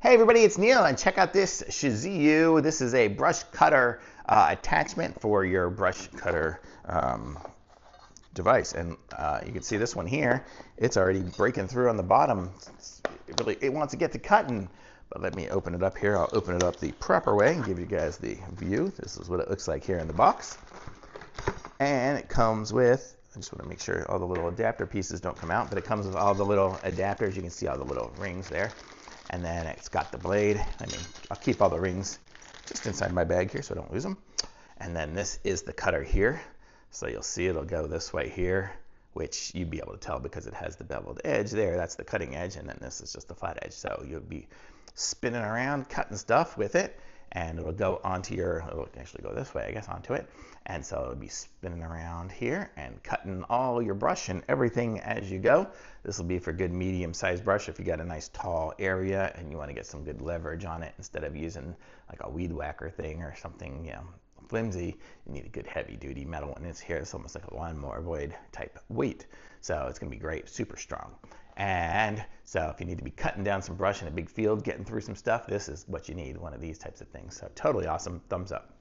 Hey everybody, it's Neil, and check out this Shuziyu. This is a brush cutter attachment for your brush cutter device. And you can see this one here, it's already breaking through on the bottom. It wants to get to cutting, but let me open it up here. I'll open it up the proper way and give you guys the view. This is what it looks like here in the box. And it comes with, I just want to make sure all the little adapter pieces don't come out, but it comes with all the little adapters. You can see all the little rings there. And then it's got the blade. I'll keep all the rings just inside my bag here so I don't lose them. And then this is the cutter here. So you'll see it'll go this way here, which you'd be able to tell because it has the beveled edge there. That's the cutting edge, and then this is just the flat edge. So you'll be spinning around, cutting stuff with it, and it'll go onto it'll actually go this way, I guess, onto it. And so it'll be spinning around here and cutting all your brush and everything as you go. This will be for good medium-sized brush if you got a nice tall area and you want to get some good leverage on it instead of using like a weed whacker thing or something, you know, flimsy. You need a good heavy-duty metal one. It's here. It's almost like a lawnmower blade type weight. So it's going to be great, super strong. And so if you need to be cutting down some brush in a big field, getting through some stuff, this is what you need, one of these types of things. So totally awesome. Thumbs up.